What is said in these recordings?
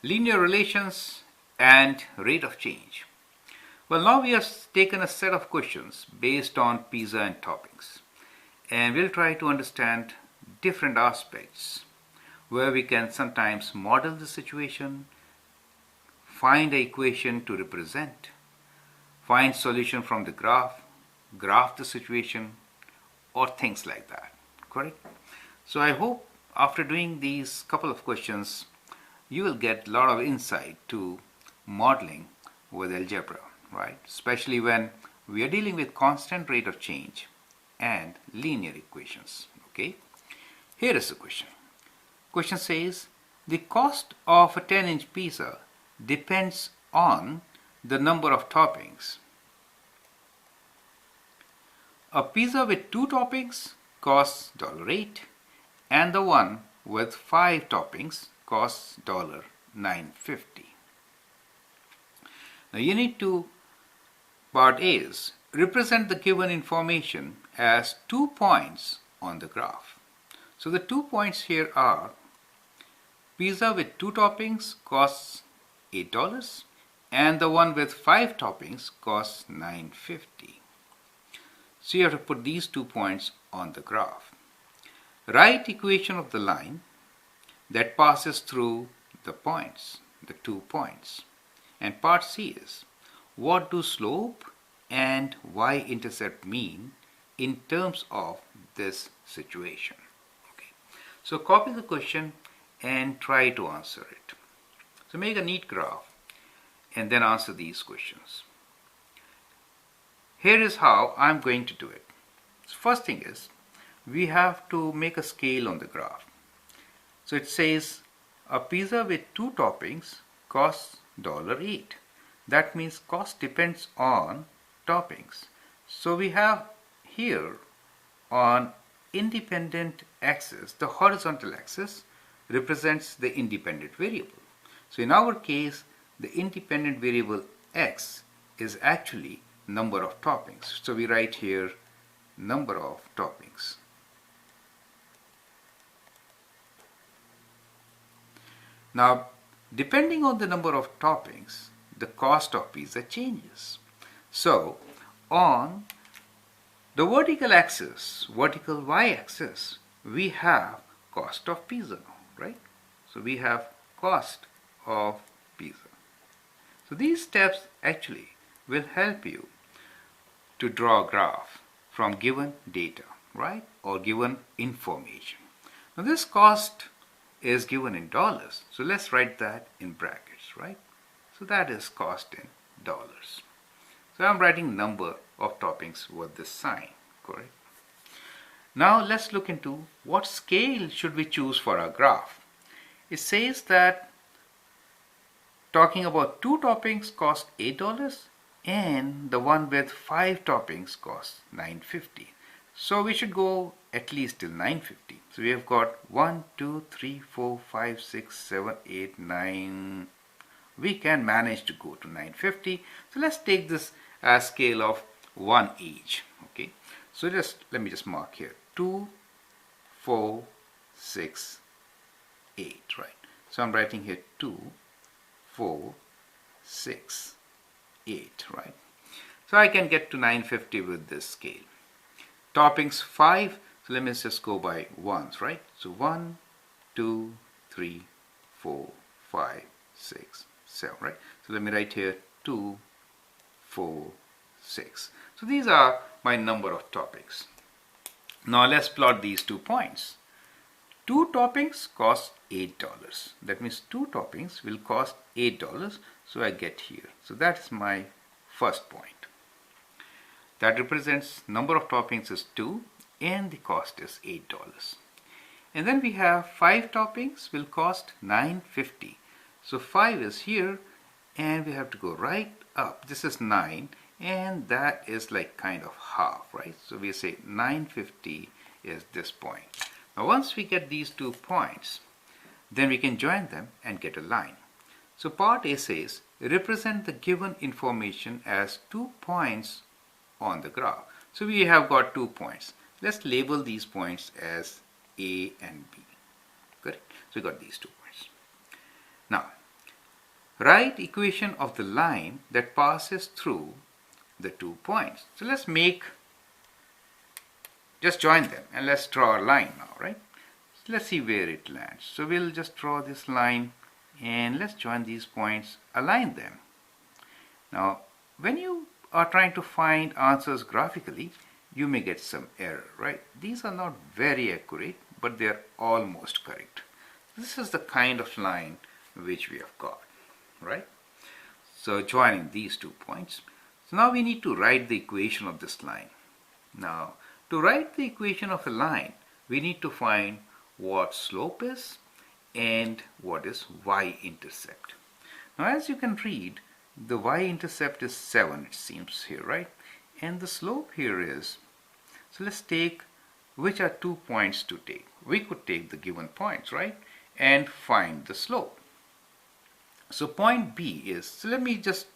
Linear relations and rate of change. Well, now we have taken a set of questions based on pizza and toppings, and we'll try to understand different aspects where we can sometimes model the situation, find an equation to represent, find solution from the graph the situation, or things like that. Correct? So I hope after doing these couple of questions, you will get a lot of insight to modeling with algebra, right? Especially when we are dealing with constant rate of change and linear equations. Okay? Here is the question. Question says the cost of a 10-inch pizza depends on the number of toppings. A pizza with 2 toppings costs $8 and the one with 5 toppings costs $9.50. Now you need to, part A is, represent the given information as 2 points on the graph. So the 2 points here are pizza with 2 toppings costs $8 and the one with 5 toppings costs $9.50. So you have to put these 2 points on the graph. Write equation of the line that passes through the points, the 2 points. And part C is, what do slope and y-intercept mean in terms of this situation? Okay. So copy the question and try to answer it. So make a neat graph and then answer these questions. Here is how I'm going to do it. So first thing is, we have to make a scale on the graph. So it says a pizza with 2 toppings costs $8. That means cost depends on toppings. So we have here on independent axis, the horizontal axis represents the independent variable. So in our case, the independent variable x is actually number of toppings. So we write here number of toppings. Now, depending on the number of toppings, the cost of pizza changes. So on the vertical axis, vertical y-axis, we have cost of pizza, right? So we have cost of pizza. So these steps actually will help you to draw a graph from given data, right? Or given information. Now this cost is given in dollars. So let's write that in brackets, right? So that is cost in dollars. So I'm writing number of toppings with this sign, correct? Now let's look into what scale should we choose for our graph. It says that talking about 2 toppings cost $8 and the one with 5 toppings costs $9.50. So we should go at least till $9.50. So we have got 1, 2, 3, 4, 5, 6, 7, 8, 9. We can manage to go to $9.50. So let's take this as scale of 1 each. Okay. So let me just mark here 2, 4, 6, 8. Right. So I'm writing here 2, 4, 6, 8. Right. So I can get to $9.50 with this scale. Toppings 5. So let me just go by ones, right? So 1, 2, 3, 4, 5, 6, 7, right? So let me write here 2, 4, 6. So these are my number of toppings. Now let's plot these 2 points. 2 toppings cost $8. That means 2 toppings will cost $8. So I get here. So that's my first point. That represents number of toppings is 2 and the cost is $8. And then we have 5 toppings will cost $9.50. So 5 is here and we have to go right up. This is 9 and that is like kind of half, right? So we say $9.50 is this point. Now once we get these 2 points, then we can join them and get a line. So part A says represent the given information as 2 points on the graph. So we have got 2 points. Let's label these points as A and B. Correct? So we got these 2 points. Now, write equation of the line that passes through the 2 points. So let's just join them and let's draw a line now, right? So let's see where it lands. So we'll just draw this line and let's join these points, align them. Now, when you are trying to find answers graphically, you may get some error, right? These are not very accurate, but they are almost correct. This is the kind of line which we have got, right? So joining these 2 points. So now we need to write the equation of this line. Now, to write the equation of a line, we need to find what slope is and what is y-intercept. Now, as you can read, the y-intercept is 7, it seems here, right? And the slope here is, so let's take, which are 2 points to take? We could take the given points, right? And find the slope. So point B is, so let me just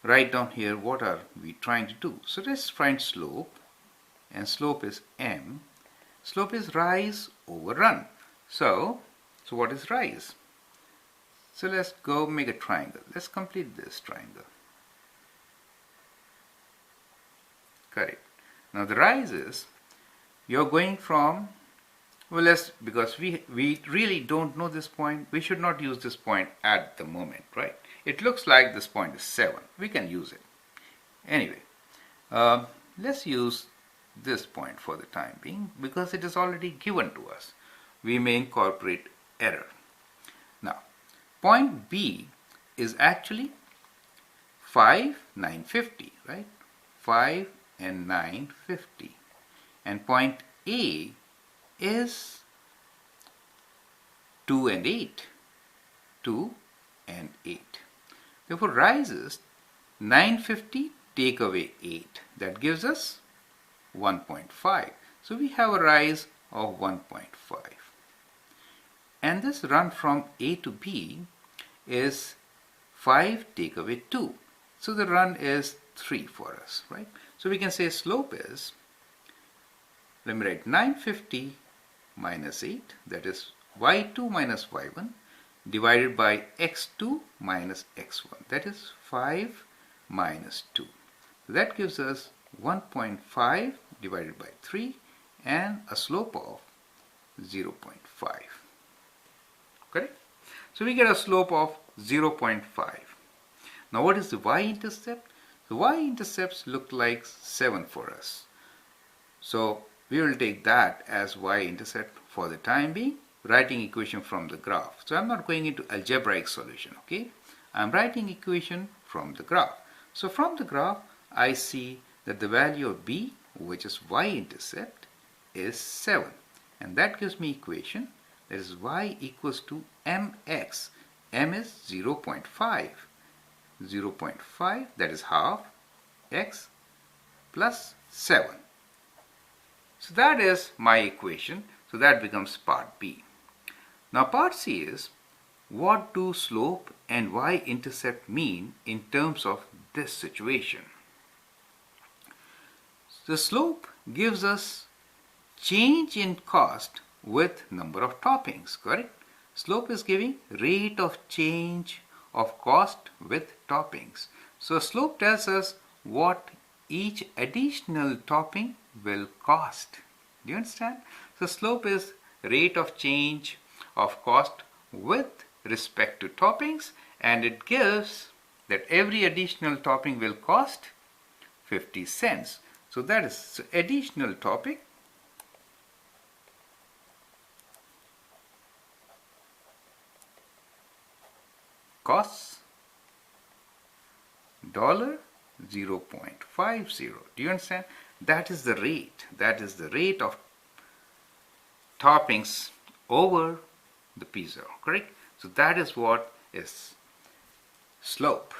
write down here what are we trying to do. So let's find slope, and slope is m. Slope is rise over run. So what is rise? So let's go make a triangle. Let's complete this triangle. Correct. Now the rise is, you're going from, well, because we really don't know this point, we should not use this point at the moment, right? It looks like this point is 7. We can use it. Anyway, let's use this point for the time being because it is already given to us. We may incorporate error. Now, point B is actually 5, 950, right? 5 and 950. And point A is 2 and 8. 2 and 8. Therefore, rises 950, take away 8. That gives us 1.5. So we have a rise of 1.5. And this run from A to B is 5 take away 2. So the run is 3 for us, right? So we can say slope is, let me write 950 minus 8, that is y2 minus y1 divided by x2 minus x1, that is 5 minus 2. That gives us 1.5 divided by 3 and a slope of 0.5. Correct? So we get a slope of 0.5. Now what is the y-intercept? The y-intercepts look like 7 for us. So we will take that as y-intercept for the time being, writing equation from the graph. So I'm not going into algebraic solution, okay? I'm writing equation from the graph. So from the graph, I see that the value of b, which is y-intercept, is 7. And that gives me equation that is y equals to mx. m is 0.5. 0.5, that is half, x plus 7. So that is my equation. So that becomes part B. Now part C is, what do slope and y-intercept mean in terms of this situation? The slope gives us change in cost with number of toppings, correct? Slope is giving rate of change of cost with toppings. So slope tells us what each additional topping will cost. Do you understand? So slope is rate of change of cost with respect to toppings, and it gives that every additional topping will cost 50 cents. So that is additional topping costs $0.50. Do you understand? That is the rate. That is the rate of toppings over the pizza, correct? So that is what is slope.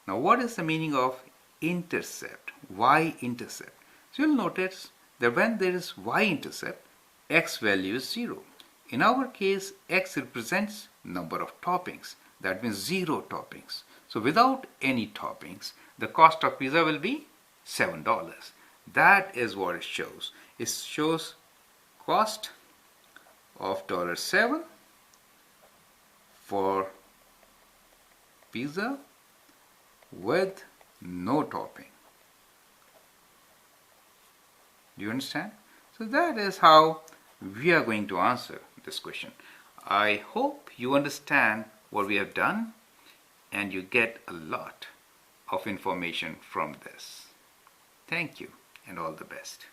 Now what is the meaning of intercept? Y-intercept. So you'll notice that when there is y-intercept, x value is 0. In our case, x represents number of toppings. That means 0 toppings. So without any toppings, the cost of pizza will be $7. That is what it shows. It shows cost of $7 for pizza with no topping. Do you understand? So that is how we are going to answer this question. I hope you understand what we have done and you get a lot of information from this. Thank you and all the best.